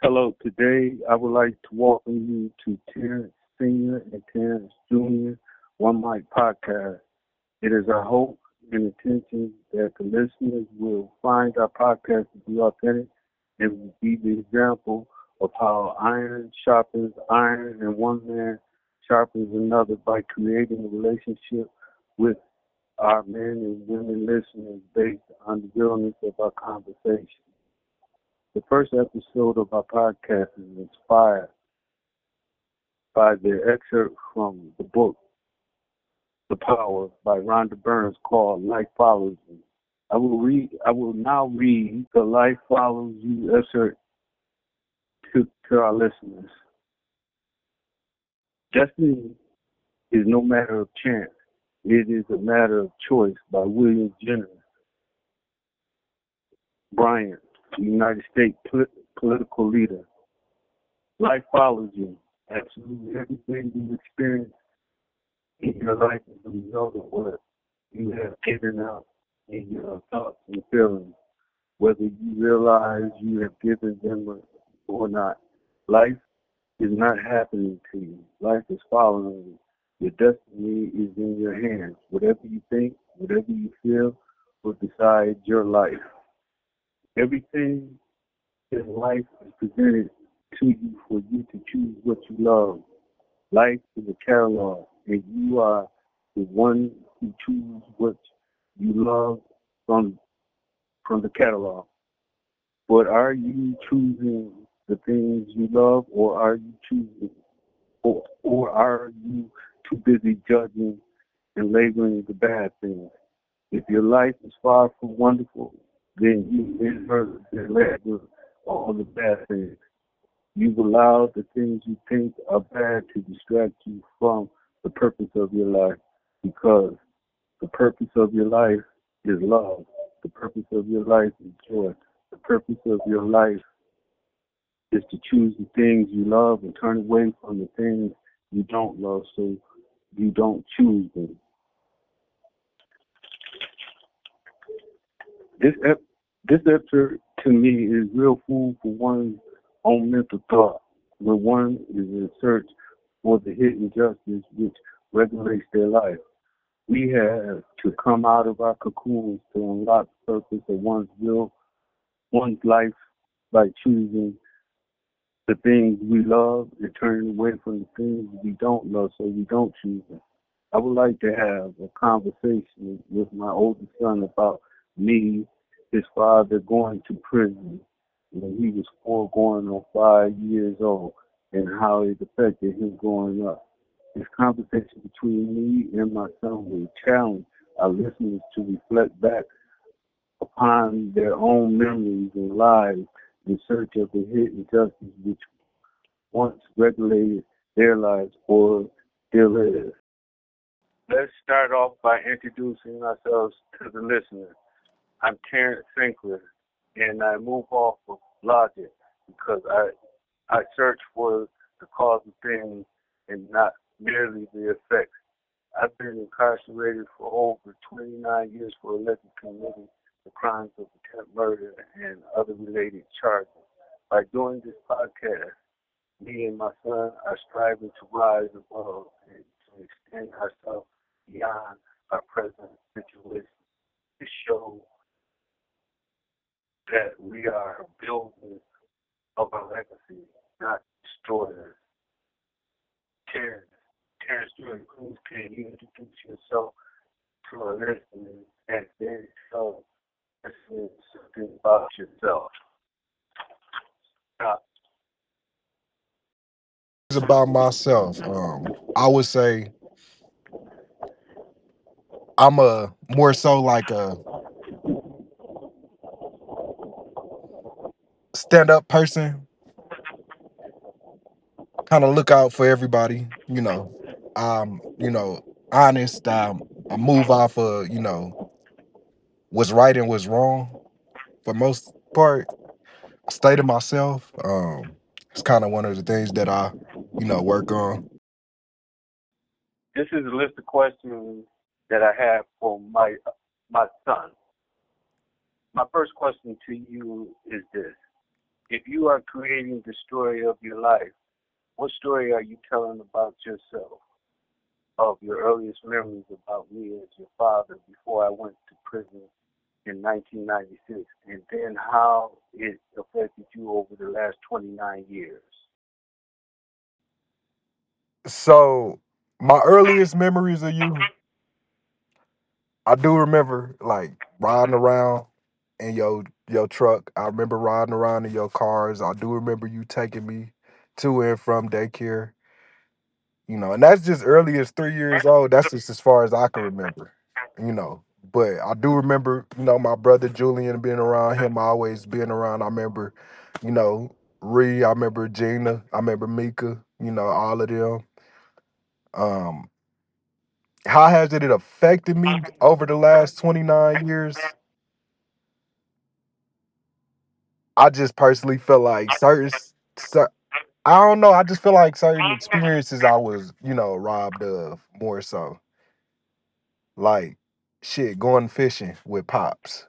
Hello, today I would like to welcome you to Terrence Sr. and Terrence Jr. One Mic Podcast. It is our hope and intention that the listeners will find our podcast to be authentic and will be the example of how iron sharpens iron and one man sharpens another by creating a relationship with our men and women listeners based on the realness of our conversation. The first episode of our podcast is inspired by the excerpt from the book The Power by Rhonda Burns called Life Follows You. I will now read the Life Follows You excerpt to our listeners. Destiny is no matter of chance. It is a matter of choice by William Jennings Bryan, United States political leader. Life follows you. Absolutely everything you experience in your life is a result of what you have given out in your thoughts and feelings, whether you realize you have given them or not. Life is not happening to you. Life is following you. Your destiny is in your hands. Whatever you think, whatever you feel, will decide your life. Everything in life is presented to you for you to choose what you love. Life is a catalog, and you are the one who chooses what you love from the catalog. But are you choosing the things you love, or are you choosing, or are you too busy judging and labeling the bad things? If your life is far from wonderful, then you inadvertently label all the bad things. You've allowed the things you think are bad to distract you from the purpose of your life because the purpose of your life is love. The purpose of your life is joy. The purpose of your life is to choose the things you love and turn away from the things you don't love so you don't choose them. This this excerpt to me is real food for one's own mental thought, where one is in search for the hidden justice which regulates their life. We have to come out of our cocoons to unlock the purpose of one's life by choosing the things we love and turning away from the things we don't love so we don't choose them. I would like to have a conversation with my oldest son about me, his father going to prison when he was 4 going on 5 years old and how it affected him growing up. This conversation between me and my son will challenge our listeners to reflect back upon their own memories and lives in search of the hidden justice which once regulated their lives or still is. Let's start off by introducing ourselves to the listener. I'm Terrence Sinclair, and I move off of logic because I search for the cause of things and not merely the effects. I've been incarcerated for over 29 years for allegedly committing the crimes of attempt murder and other related charges. By doing this podcast, me and my son are striving to rise above and to extend ourselves beyond our present situation to show that we are builders of our legacy, not destroyers. Terrence, Terrence Stewart, please can you introduce yourself to our listeners and then tell listeners something about yourself? Uh, It's about myself. I would say I'm a more so like a stand up person, kind of look out for everybody, honest. I move off of, what's right and what's wrong for most part. I stay to myself. It's kind of one of the things that I, work on. this is a list of questions that I have for my son. My first question to you is this. If you are creating the story of your life, what story are you telling about yourself? Of your earliest memories about me as your father before I went to prison in 1996, and then how it affected you over the last 29 years. So my earliest memories of you, I do remember like riding around in your truck. I remember riding around in your cars. I do remember you taking me to and from daycare. And that's just early as 3 years old. That's just as far as I can remember. You know, but I do remember, my brother Julian being around him, always being around. I remember, you know, Ree. I remember Gina. I remember Mika. All of them. Um, how has it affected me over the last 29 years? I just personally feel like I don't know. I just feel like certain experiences I was, robbed of more so. Like shit, going fishing with pops,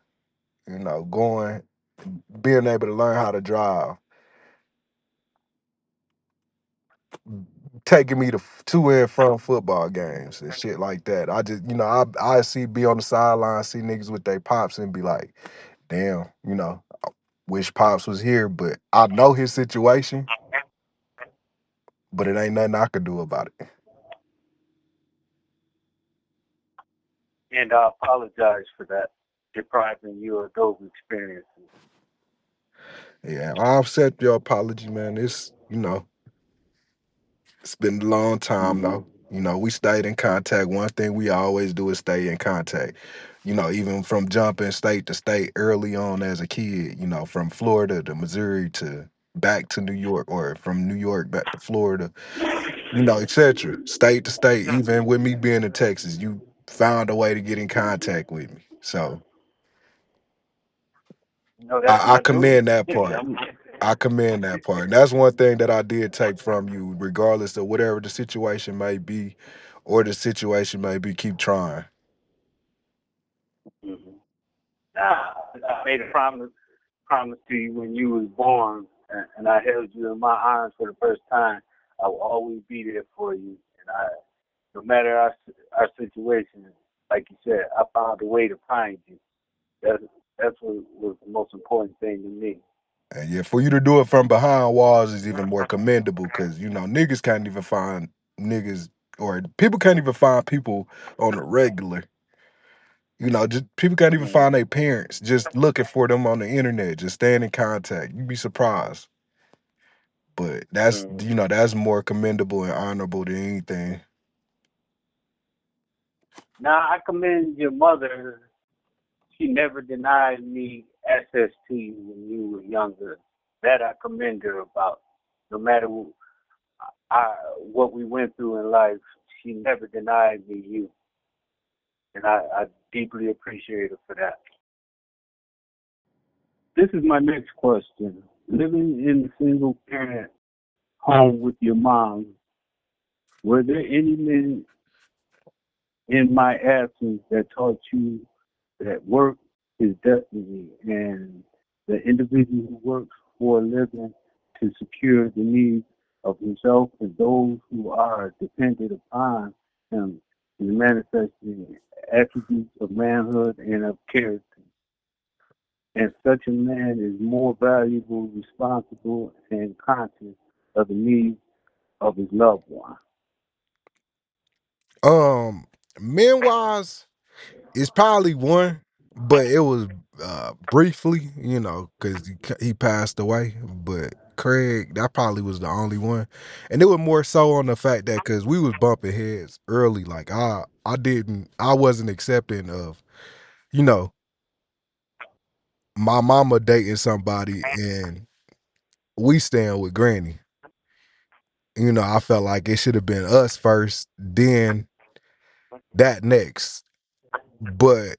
going being able to learn how to drive, taking me to and from football games and shit like that. I just, I see be on the sideline, see niggas with their pops and be like, damn, wish pops was here, but I know his situation, but it ain't nothing I could do about it. And I apologize for that, depriving you of those experiences. Yeah, I accept your apology, man. It's been a long time Hmm. though. We stayed in contact. One thing we always do is stay in contact. Even from jumping state to state early on as a kid, from Florida to Missouri to back to New York or from New York back to Florida, etc. State to state, even with me being in Texas, you found a way to get in contact with me. So No, that's I my duty. commend that part. I commend that part. And that's one thing that I did take from you, regardless of whatever the situation may be or the situation may be, keep trying. Hmm. I made a promise to you when you was born, and I held you in my arms for the first time. I will always be there for you, and no matter our situation, like you said, I found a way to find you. That's that's what was the most important thing to me. And yeah, for you to do it from behind walls is even more commendable because, niggas can't even find niggas or people can't even find people on the regular. Just people can't even Mm, find their parents just looking for them on the internet, just staying in contact. You'd be surprised. But mm. that's more commendable and honorable than anything. Now I commend your mother. She never denied me access to you when you were younger. That I commend her about. No matter what we went through in life, she never denied me you, and I deeply appreciate her for that. This is my next question. Living in a single parent home with your mom, were there any men in my absence that taught you that work is destiny and the individual who works for a living to secure the needs of himself and those who are dependent upon him is manifesting attributes of manhood and of character. And such a man is more valuable, responsible, and conscious of the needs of his loved one. Um, Men wise, it's probably one, but it was briefly, because he passed away. But Craig, that probably was the only one, and it was more so on the fact that because we was bumping heads early, like I wasn't accepting of, you know, my mama dating somebody and we staying with Granny. I felt like it should have been us first, then that next. But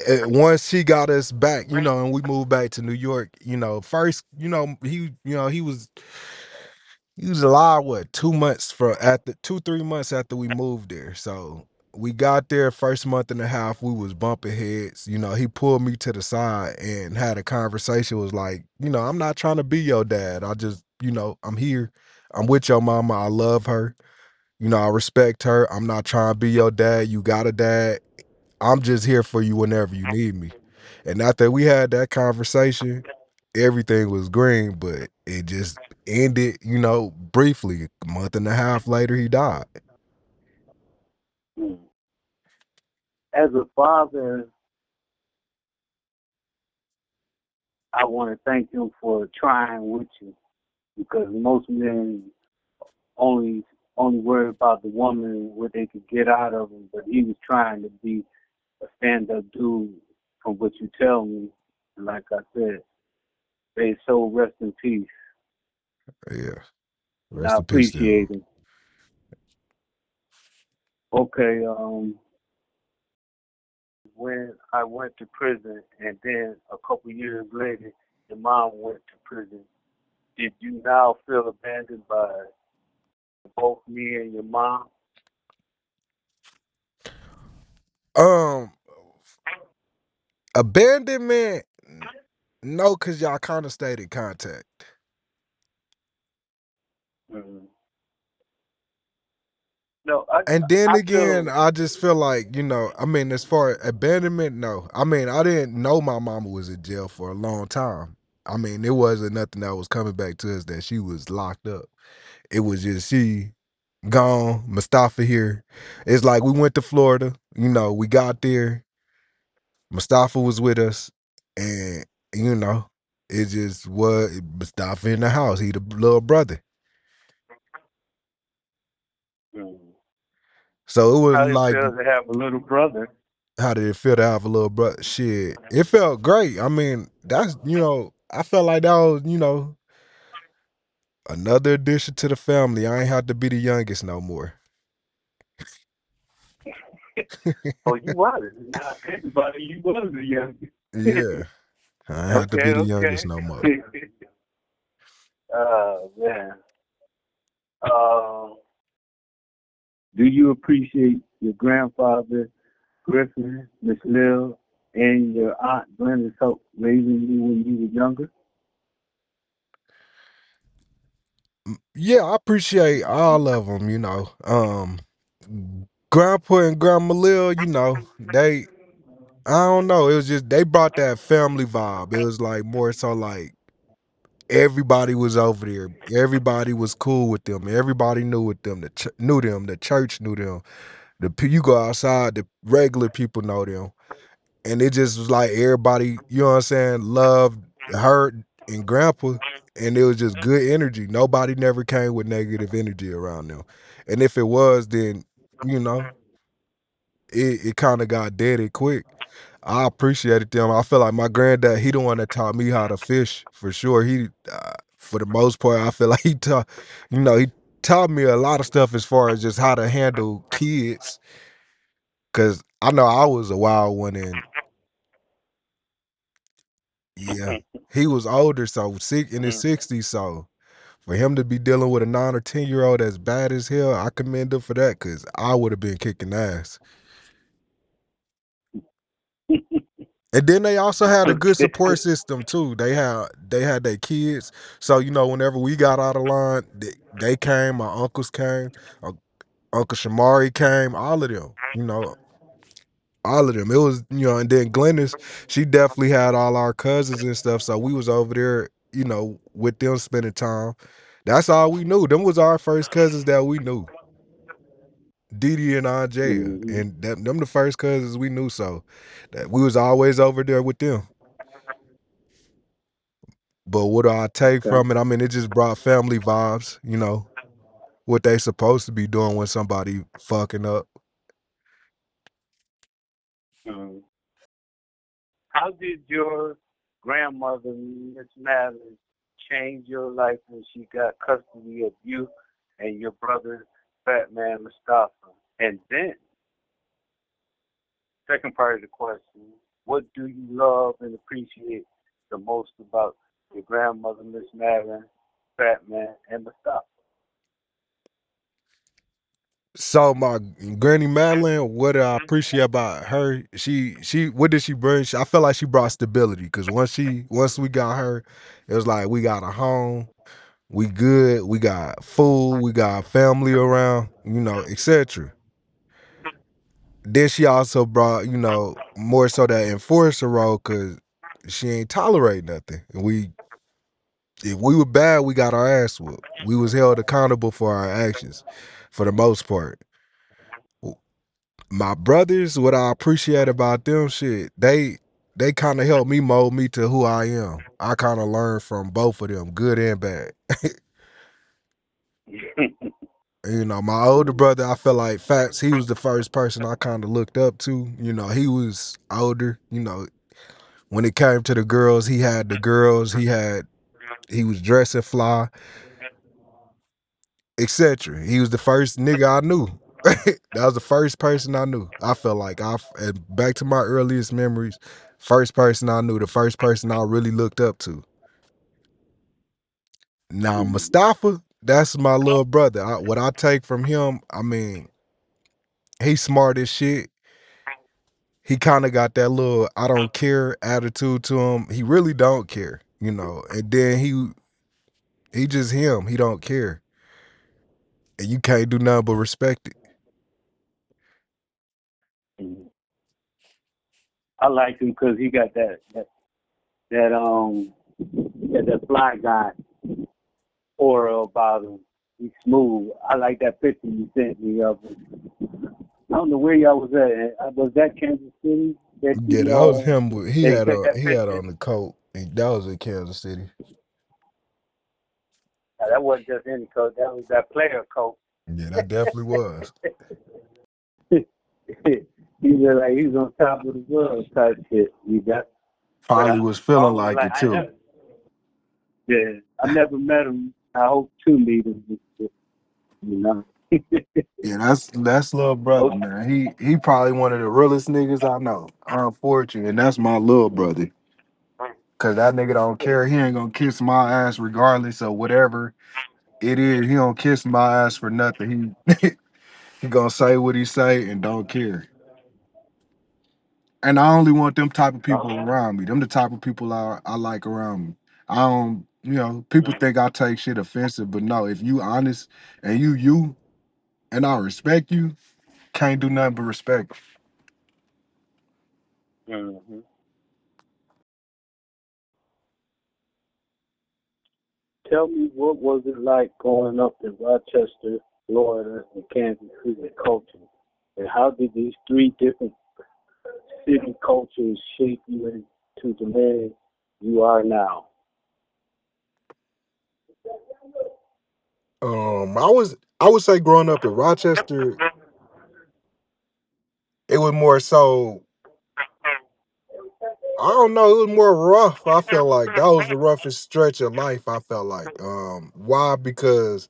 once she got us back, and we moved back to New York, first, he was alive what 2 months for after 2 3 months after we moved there. So we got there first month and a half, we was bumping heads. He pulled me to the side and had a conversation, was like, I'm not trying to be your dad. I just, I'm here. I'm with your mama. I love her. I respect her. I'm not trying to be your dad. You got a dad. I'm just here for you whenever you need me. And after we had that conversation, everything was green, but it just ended, briefly. A month and a half later, he died. Mm. As a father, I want to thank him for trying with you because most men only only worry about the woman what they could get out of him, but he was trying to be a stand-up dude from what you tell me. And like I said, may his soul rest in peace. Yeah. And I Rest in peace to him. appreciate him. Okay, when I went to prison and then a couple years later your mom went to prison, did you now feel abandoned by both me and your mom? Um, Abandonment, no, cause y'all kind of stayed in contact. Mm. No, I And then I again, feel I just feel like, I mean, as far as abandonment, no. I mean, I didn't know my mama was in jail for a long time. I mean, it wasn't nothing that was coming back to us that she was locked up. It was just she gone, Mustafa here. It's like we went to Florida, we got there, Mustafa was with us, and you know, it just was Mustafa in the house. He the little brother. mm, So it was how it like, feels to have a little brother. how did it feel to have a little brother? Shit, it felt great. I mean, that's I felt like that was another addition to the family. I ain't have to be the youngest no more. Oh, you was. Now think about it, you was the youngest. Yeah, I ain't have to be Okay, the youngest okay. no more. Oh man. Uh, do you appreciate your grandfather Griffin, Miss Lil, and your aunt Glenda's help raising you when you were younger? Yeah, I appreciate all of them. Grandpa and Grandma Lil, they I don't know. It was just they brought that family vibe. It was like more so like everybody was over there. Everybody was cool with them. Everybody knew with them. Knew them. The church knew them. You go outside, the regular people know them, and it just was like everybody. You know what I'm saying? Loved her and Grandpa, and it was just good energy. Nobody never came with negative energy around them, and if it was, then you know it kind of got deaded quick. I appreciated them. I feel like my granddad, he the one that taught me how to fish for sure. He, for the most part, I feel like he taught me a lot of stuff as far as just how to handle kids. Cause I know I was a wild one, and yeah, he was older, so sick in his Mm. 60s. So for him to be dealing with a 9 or 10 year old as bad as hell, I commend him for that. Cause I would have been kicking ass. And then they also had a good Okay. support system too. They had their kids. So, whenever we got out of line, they came, my uncles came, uh, Uncle Shamari came, all of them, all of them. It was, and then Glennis, she definitely had all our cousins and stuff. So we was over there, with them spending time. That's all we knew. Them was our first cousins that we knew. Didi and Andrea. Hmm. And them the first cousins we knew. So that we was always over there with them. But what do I take Okay. from it? I mean, it just brought family vibes, what they supposed to be doing when somebody fucking up. Mm. How did your grandmother, Miss Madeline, change your life when she got custody of you and your brother, Fat Man Mustafa? And then, second part of the question, what do you love and appreciate the most about your grandmother, Miss Madeline, Fat Man, and Mustafa? So my granny Madeline, what I appreciate about her, she what did she bring? I felt like she brought stability because once we got her, it was like we got a home, we good, we got food, we got family around, etc. Then she also brought, more so that enforcer role because she ain't tolerate nothing. And if we were bad, we got our ass whooped. We was held accountable for our actions, for the most part. My brothers, what I appreciate about them, shit, they kind of helped me mold me to who I am. I kind of learned from both of them, good and bad. My older brother, I felt like Fats, he was the first person I kind of looked up to. He was older. When it came to the girls, he had the girls. He was dressing fly, etc. He was the first nigga I knew. That was the first person I knew. I felt like and back to my earliest memories, first person I knew, the first person I really looked up to. Now Mustafa, that's my little brother. What I take from him, I mean, he's smart as shit. He kind of got that little I don't care attitude to him. He really don't care. And then he just him. He don't care. And you can't do nothing but respect it. I like him because he got that that fly guy aura about him. He's smooth. I like that picture you sent me of him. I don't know where y'all was at. Was that Kansas City that Yeah, you that was him. He that you had took on that he had picture? on the coat. That was in Kansas City. That wasn't just any coat. That was that player coat. Yeah, that definitely was. He was like he's on top of the world type shit. You got, but Probably was I feeling always like like it too. yeah, I never met him. I hope to meet him. You know. Yeah, that's little brother, Hope- man. He probably one of the realest niggas I know. Unfortunately, and that's my little brother. Cause that nigga don't care. He ain't gonna kiss my ass regardless of whatever it is. He don't kiss my ass for nothing. He gonna say what he say and don't care. And I only want them type of people around me. Them the type of people I like around me. I don't, people think I take shit offensive, but no, if you honest and you and I respect you, can't do nothing but respect. Mhm. Tell me, what was it like growing up in Rochester, Florida, and Kansas City culture? And how did these three different city cultures shape you into the man you are now? I would say growing up in Rochester, it was more so I don't know, it was more rough. I felt like that was the roughest stretch of life. I felt like. Why? Because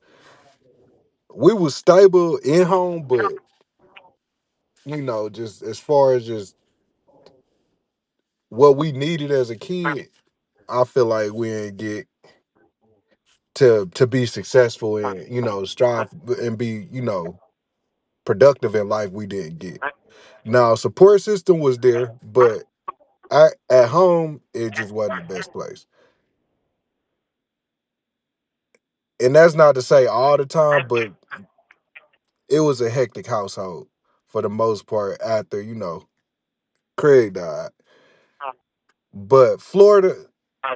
we was stable in home, but just as far as just what we needed as a kid, I feel like we didn't get to be successful and strive and be productive in life. We didn't get. Now support system was there, but at home it just wasn't the best place. And that's not to say all the time, but it was a hectic household for the most part after Craig died. But Florida,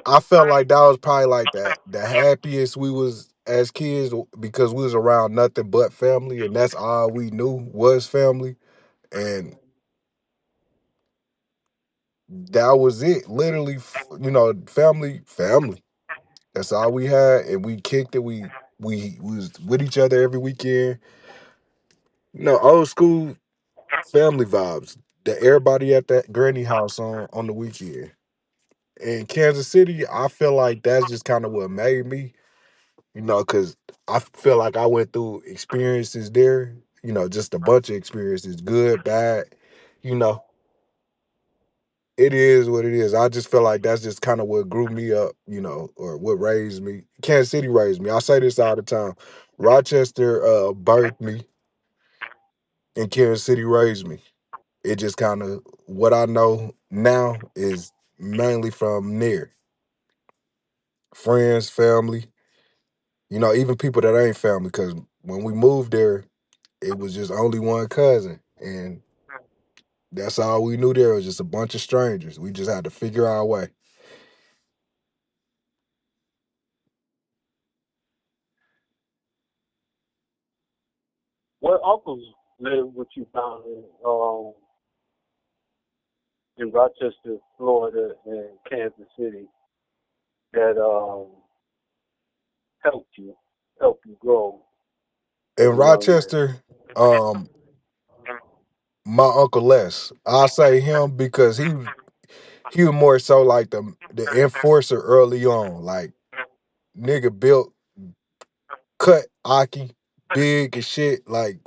I felt like that was probably like the happiest we was as kids because we was around nothing but family, and that's all we knew was family, and that was it. Literally, family, family. That's all we had, and we kicked it. We was with each other every weekend. Old school family vibes. That everybody at that granny house on the weekend. In Kansas City, I feel like that's just kind of what made me. Because I feel like I went through experiences there, just a bunch of experiences, good, bad, you know, it is what it is. I just feel like that's just kind of what grew me up, or what raised me. Kansas City raised me. I say this all the time. Rochester birthed me. in Kansas City raised me. It just kind of what I know now is mainly from near friends, family, even people that ain't family. Because when we moved there, it was just only one cousin, and that's all we knew. There was just a bunch of strangers. We just had to figure our way. What uncles live with you down in Rochester, Florida, and Kansas City that helped you help you grow as In a young man? Rochester, um, my uncle Les, I say him because he was more so like the enforcer early on. Like nigga built, cut Aki, big and shit. Like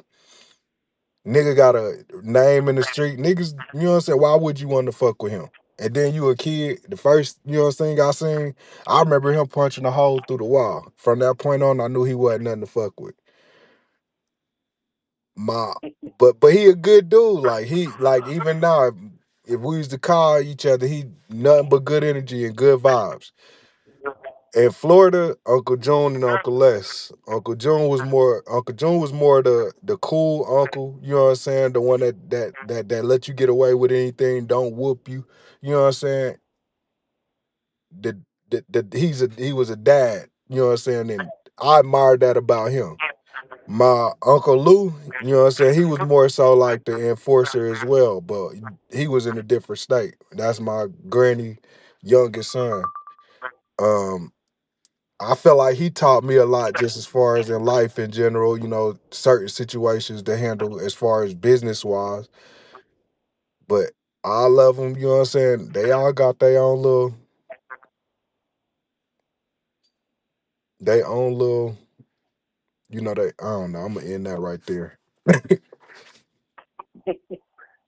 nigga got a name in the street. Niggas, you know what I'm saying? Why would you want to fuck with him? And then you a kid, the first, I seen, I remember him punching a hole through the wall. From that point on, I knew he wasn't nothing to fuck with. My but he a good dude. Like even now, if we used to call each other, he nothing but good energy and good vibes. In Florida, Uncle June and Uncle Les. Uncle June was more the cool uncle, you know what I'm saying? The one that let you get away with anything, don't whoop you. You know what I'm saying? The, he was a dad, you know what I'm saying? And I admired that about him. My Uncle Lou, you know what I'm saying? He was more so like the enforcer as well, but he was in a different state. That's my granny youngest son. Um I felt like he taught me a lot just as far as in life in general, certain situations to handle as far as business wise. But I love them, you know what I'm saying? They all got their own little, I don't know, I'm gonna end that right there.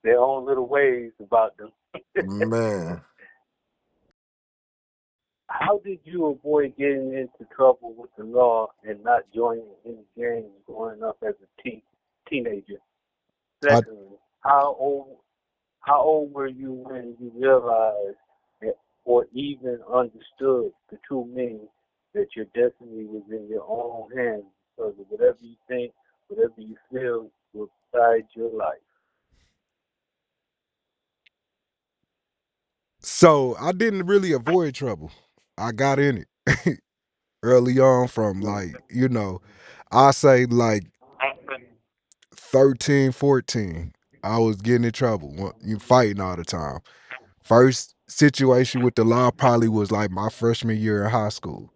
Their own little ways about them. Man. How did you avoid getting into trouble with the law and not joining any gangs growing up as a teenager? I Secondly, how old were you when you realized that, or even understood the true meaning that your destiny was in your own hands because of whatever you think, whatever you feel will guide your life? so I didn't really avoid trouble. I got in it early on from Mm. like, I say like 13, 14. I was getting in trouble. You fighting all the time. First situation with the law probably was like my freshman year in high school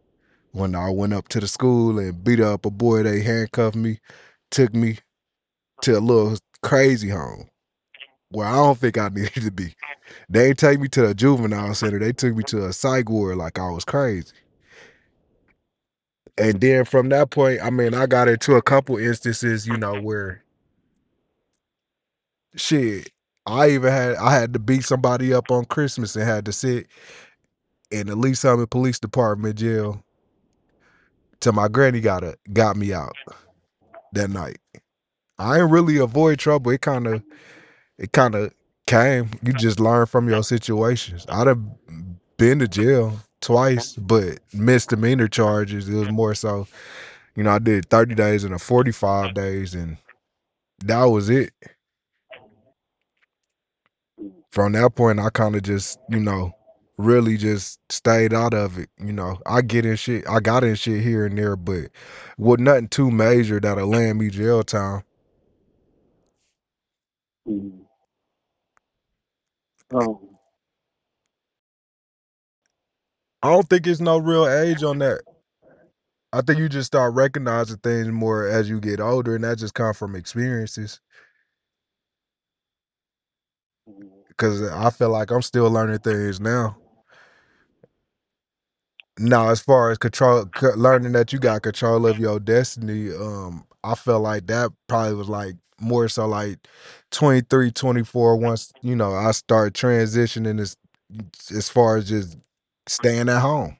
when I went up to the school and beat up a boy. They handcuffed me, took me to a little crazy home where I don't think I needed to be. They didn't take me to a juvenile center. They took me to a psych ward like I was crazy. And then from that point, I mean, I got into a couple instances, where shit, I had to beat somebody up on Christmas and had to sit in the Lee Summit Police Department jail till my granny got me out that night. I ain't really avoid trouble. It kinda came. You just learn from your situations. I'd have been to jail twice, but misdemeanor charges. It was more so, I did 30 days and a 45 days, and that was it. From that point, I kind of just, really just stayed out of it. I got in shit here and there, but with nothing too major that'll land me jail time. Mm. Um, I don't think it's no real age on that. I think you just start recognizing things more as you get older, and that just comes from experiences. mm, Because I feel like I'm still learning things now. Now, as far as learning that you got control of your destiny, I felt like that probably was like more so like 23, 24. Once I start transitioning as far as just staying at home.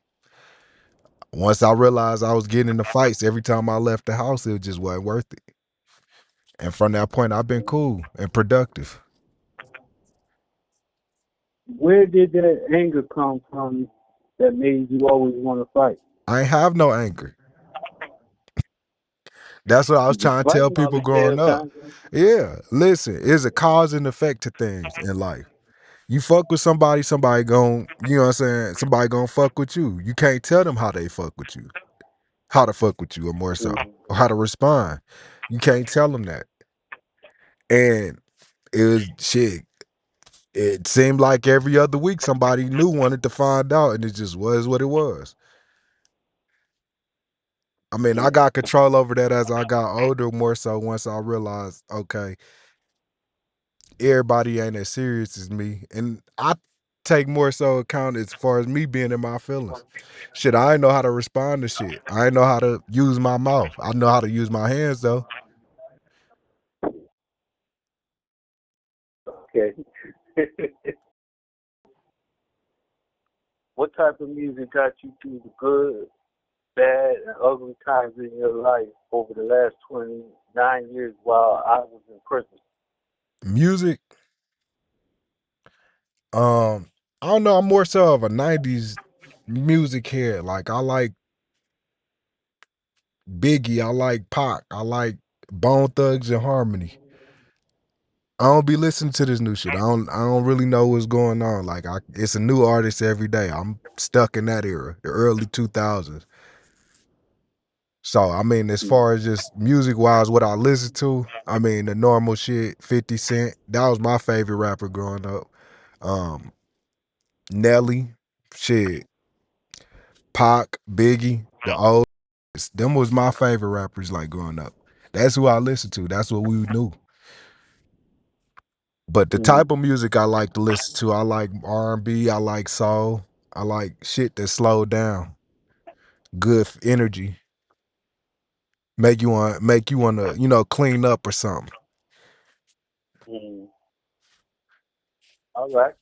Once I realized I was getting into fights every time I left the house, it just wasn't worth it. And from that point, I've been cool and productive. Where did that anger come from that made you always want to fight? I ain't have no anger. That's what I was You was trying to tell fighting all people the growing damn up. time. Yeah, listen, it's a cause and effect to things in life. You fuck with somebody, somebody gon' you know what I'm saying? Somebody gonna fuck with you. You can't tell them how they fuck with you, how to fuck with you, or more so, Mm, or how to respond. You can't tell them that. And it was shit. It seemed like every other week somebody new wanted to find out, and it just was what it was. I mean, I mm, got control over that as I got older, more so once I realized, okay, everybody ain't as serious as me. And I take more so account as far as me being in my feelings. Shit, I ain't know how to respond to shit. I ain't know how to use my mouth. I know how to use my hands though. okay. What type of music got you through the good, bad, and ugly times in your life over the last 29 years while I was in prison? Music, I don't know, I'm more so of a 90s music head. Like I like Biggie, I like Pac, I like Bone Thugs and Harmony. I don't be listening to this new shit. I don't really know what's going on. Like it's a new artist every day. I'm stuck in that era, the early 2000s. So I mean, as Mm, far as just music wise, what I listen to, I mean the normal shit, 50 Cent. That was my favorite rapper growing up. Um, Nelly, shit, Pac, Biggie, the old them was my favorite rappers like growing up. That's who I listened to. That's what we knew. But the mm, type of music I like to listen to, I like R&B, I like soul, I like shit that slowed down, good energy, make you want to clean up or something. mm. All right.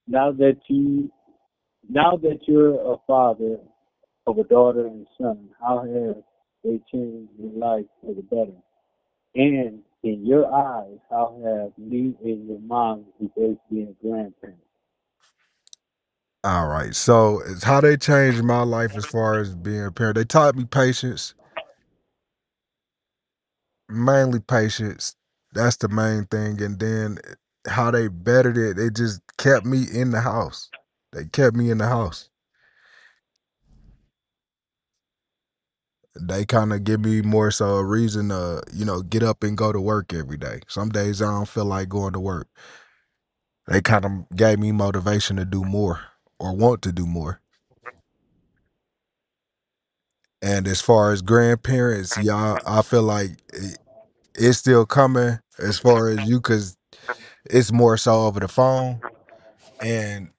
Now that you, now that you're a father of a daughter and son, how have they changed your life for the better? And in your eyes, how have me and your mom replaced being grandparents? All right, so it's how they changed my life as far as being a parent. They taught me patience, mainly patience. That's the main thing, and then how they bettered it. They just kept me in the house. They kept me in the house. They kind of give me more so a reason to, get up and go to work every day. Some days I don't feel like going to work. They kind of gave me motivation to do more or want to do more. And as far as grandparents, y'all, I feel like it's still coming as far as you, because it's more so over the phone. And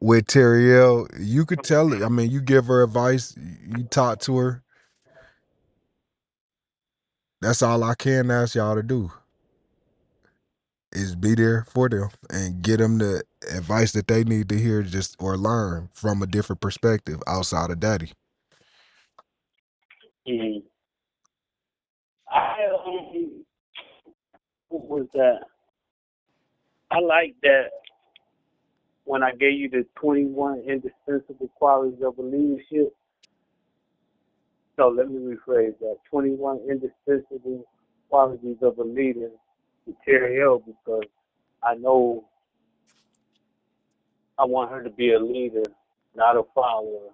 with Terrielle, you could tell it. I mean, you give her advice, you talk to her. That's all I can ask y'all to do, is be there for them and get them the advice that they need to hear, just or learn from a different perspective outside of daddy. Mm. I what was that? I like that when I gave you the 21 indispensable qualities of a leadership. So let me rephrase that: 21 indispensable qualities of a leader to Terry Hill, because I know I want her to be a leader, not a follower.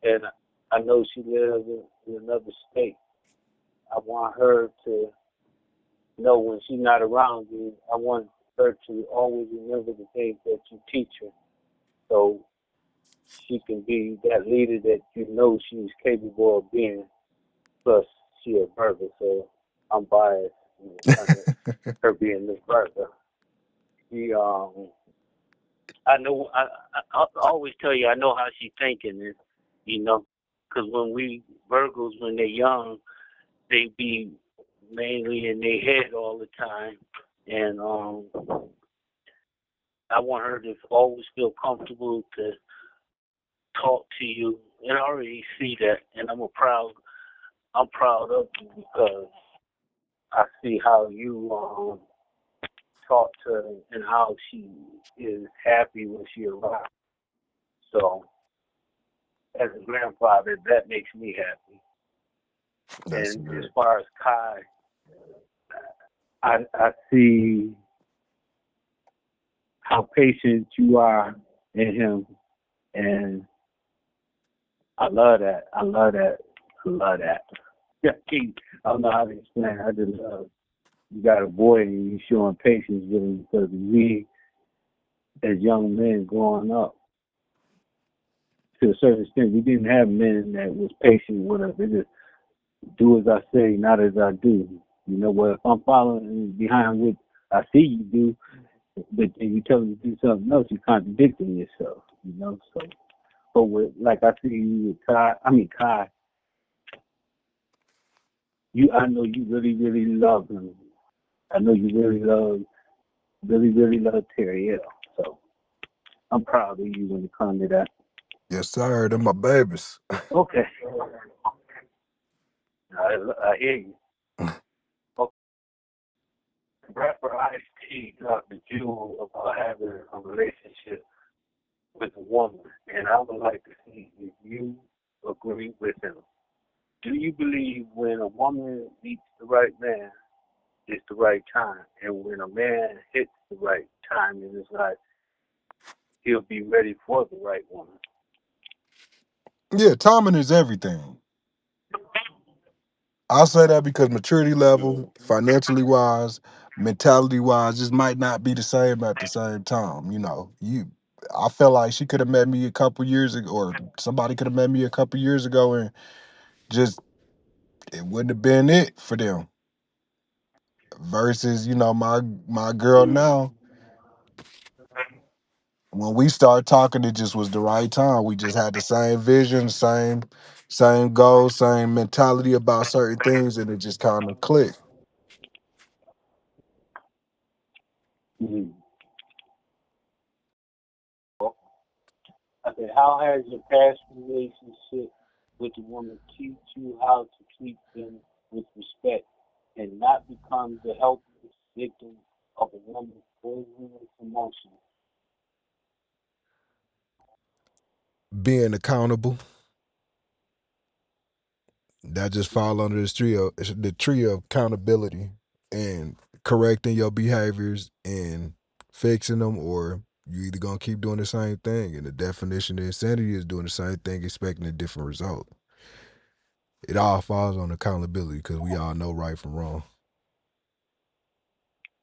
And I know she lives in another state. I want her to know when she's not around you, I want her to always remember the things that you teach her, so she can be that leader that you know she's capable of being. Plus, she a Virgo, so I'm biased in terms of her being this Virgo. She, I know, I always tell you, I know how she thinking, and you know, because when we Virgos, when they're young, they be mainly in their head all the time, and I want her to always feel comfortable to talk to you, and I already see that, and I'm a proud I'm proud of you because I see how you talk to her and how she is happy when she arrives. So, as a grandfather, that makes me happy. That's And as good. far as Kai, I see how patient you are in him, and I love that. I love that. I love that. Yeah, I don't know how to explain. I just love you got a boy and you showing patience with him because we, as young men growing up, to a certain extent, we didn't have men that was patient with us. They just do as I say, not as I do. You know what? If I'm following behind what I see you do, but then you tell me to do something else, you're contradicting yourself. You know, so but with like I see you with Kai, I know you really, really love him. I know you really, really love Terry L. So I'm proud of you when it comes to that. Yes, sir. Them my babies. Okay, I hear you. Okay. Rapper Ice T dropped the jewel about having a relationship with a woman, and I would like to see if you agree with him. Do you believe when a woman meets the right man, it's the right time, and when a man hits the right time in his life, he'll be ready for the right woman? Yeah, timing is everything. I say that because maturity level, financially wise, mentality wise, just might not be the same at the same time. I felt like she could have met me a couple years ago, or somebody could have met me a couple years ago, and just it wouldn't have been it for them. Versus, my girl Mm. now, when we started talking, it just was the right time. We just had the same vision, same goals, same mentality about certain things, and it just kind of clicked. Mm. I said, how has your past relationship with the woman teach you how to treat them with respect and not become the helpless victim of a woman's poisonous emotions? Being accountable, that just fall under the tree of accountability and correcting your behaviors and fixing them, or you either gonna keep doing the same thing. And the definition of insanity is doing the same thing expecting a different result. It all falls on accountability because we all know right from wrong.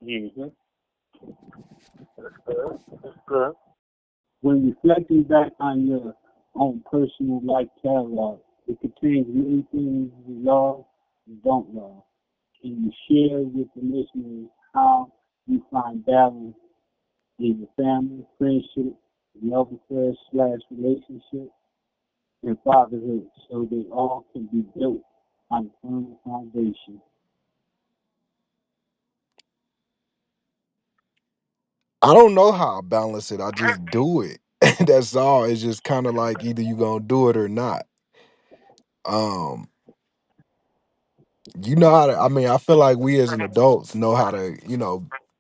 Mm-hmm. That's good. That's good. When reflecting back on your own personal life catalog, it contains many things you love and don't love. Can you share with the listeners how you find balance in your family, friendship, love affairs slash relationship, and fatherhood so they all can be built on a firm foundation? I don't know how I balance it. I just do it. That's all. It's just kind of like either you gonna do it or not. Um, you know how to. I mean, I feel like we as an adults know how to.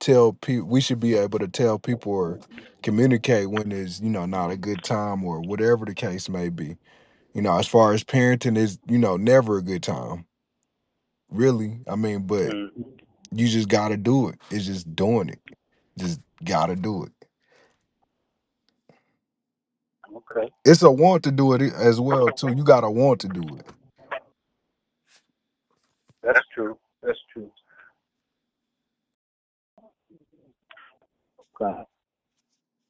Tell people we should be able to tell people or communicate when it's not a good time or whatever the case may be. As far as parenting is never a good time, really. I mean, but Mm-hmm. you just got to do it. It's just doing it. Just got to do it. Okay, It's a want to do it as well too. You got to want to do it. that's true. That's true. Okay.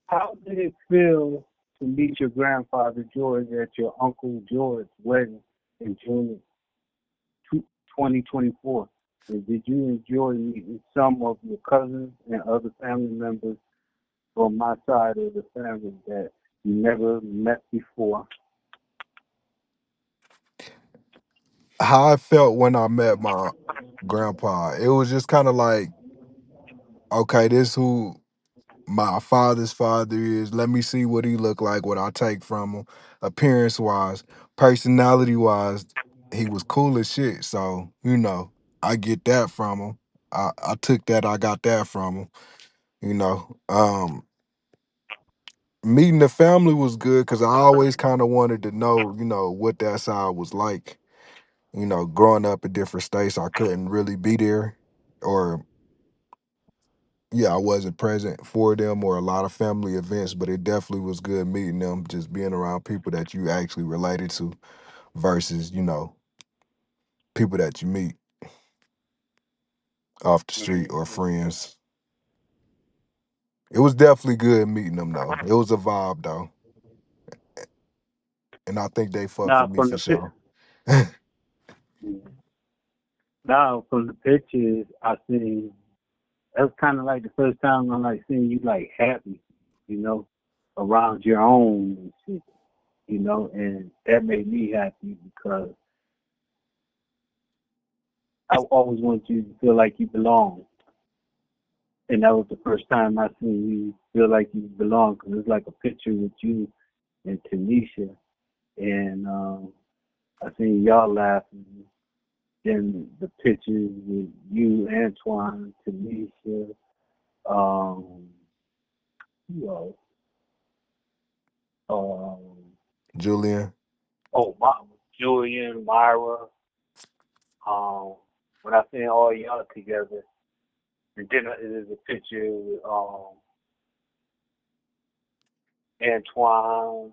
How did it feel to meet your grandfather George at your uncle George's wedding in June of 2024? And did you enjoy meeting some of your cousins and other family members from my side of the family that you never met before? How I felt when I met my grandpa, it was just kind of like, okay, this who my father's father is. Let me see what he look like, what I take from him, appearance wise, personality wise. he was cool as shit. So, I get that from him. I took that, I got that from him, you know. Meeting the family was good because I always kind of wanted to know, what that side was like. Growing up in different states, I couldn't really be there, or yeah, I wasn't present for them or a lot of family events, but it definitely was good meeting them, just being around people that you actually related to versus, people that you meet off the street or Mhm. friends. It was definitely good meeting them though. It was a vibe though. And I think they fuck with Now me from for the pic, sure. now from the pictures I seen, that was kind of like the first time I'm like seeing you like happy, you know, around your own and shit, and that made me happy because I always wanted you to feel like you belong, and that was the first time I seen you feel like you belong because it's like a picture with you and Tanisha, and I seen y'all laughing. Then the pictures with you, Antoine, Tanisha, um, who else? Um, Julian. Julian, Myra. Um, when I seen all y'all together, and then there's a picture with Antoine,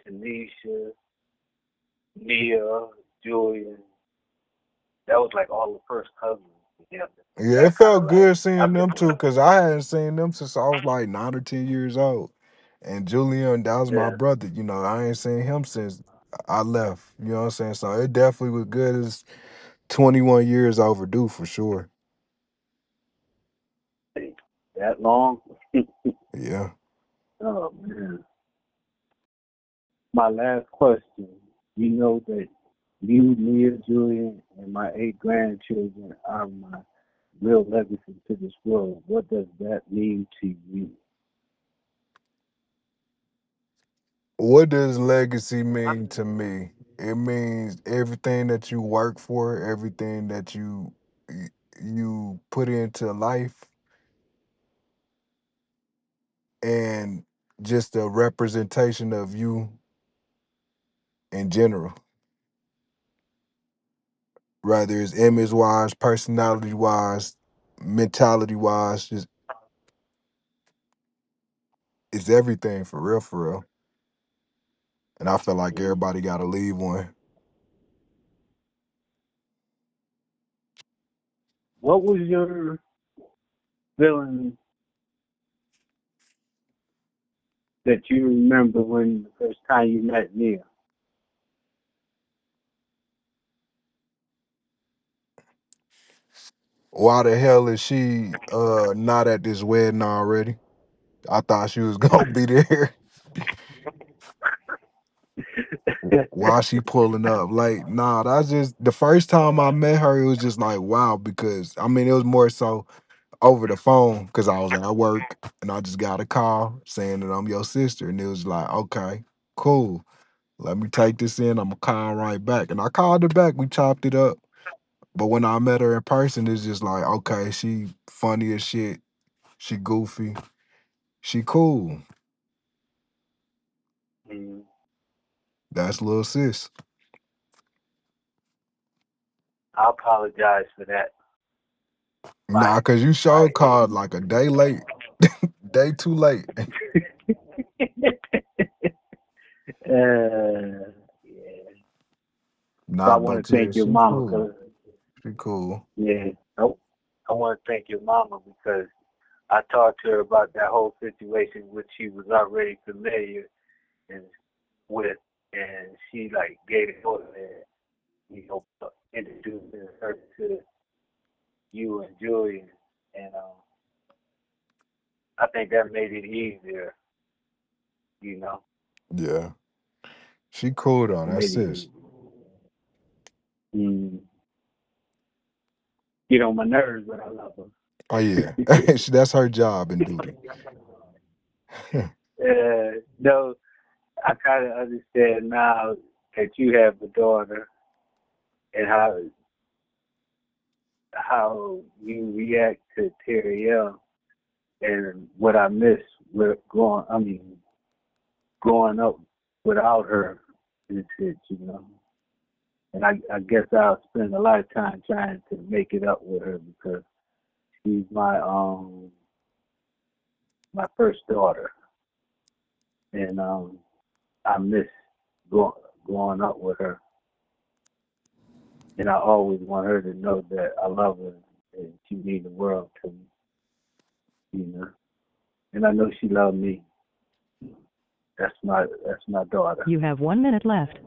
Tanisha, Nia, Julian. That was like all the first cousins together. Yeah, That it kind of felt like good I seeing them could, too, because I hadn't seen them since I was like 9 or 10 years old. And Julian, that was my yeah. brother. I ain't seen him since I left. You know what I'm saying? So it definitely was good. It's 21 years overdue for sure. That long? Yeah. Oh man. My last question. You know that you, Nia, Julian, and my 8 grandchildren are my real legacy to this world. What does that mean to you? What does legacy mean to me? It means everything that you work for, everything that you put into life, and just a representation of you in general. Rather it's image wise, personality wise, mentality wise, just it's everything for real, for real. And I feel like Mm. everybody gotta leave one. What was your feeling that you remember when the first time you met Nia? Why the hell is she not at this wedding already? I thought she was gonna be there. Why she pulling up? Like, nah, that's just the first time I met her, it was just like, wow, because I mean, it was more so over the phone because I was at work and I just got a call saying that I'm your sister. And it was like, okay, cool. Let me take this in. I'm gonna call right back. And I called her back. We chopped it up. But when I met her in person, it's just like, okay, she funny as shit. She goofy. She cool. Mm. That's little sis. I apologize for that. Nah, My cause you my showed called like a day late. Day too late. Yeah. So I Nah, want but to yeah, thank your she mama cool. because She cool. yeah, I want to thank your mama because I talked to her about that whole situation, which she was already familiar and with, and she like gave it over there, introducing her to you and Julian, and I think that made it easier, you know, Yeah. She cool though. it made That's it sis. easy. Mm. Get on my nerves, but I love Oh yeah. her. That's her job and duty. No, I kind of understand now that you have a daughter, and how you react to Terriel and what I miss with growing up without her is it, you know. And I guess I'll spend a lot of time trying to make it up with her because she's my first daughter, and I miss growing up with her, and I always want her to know that I love her and she means the world to me, you know. And I know she loved me. That's my daughter. You have 1 minute left.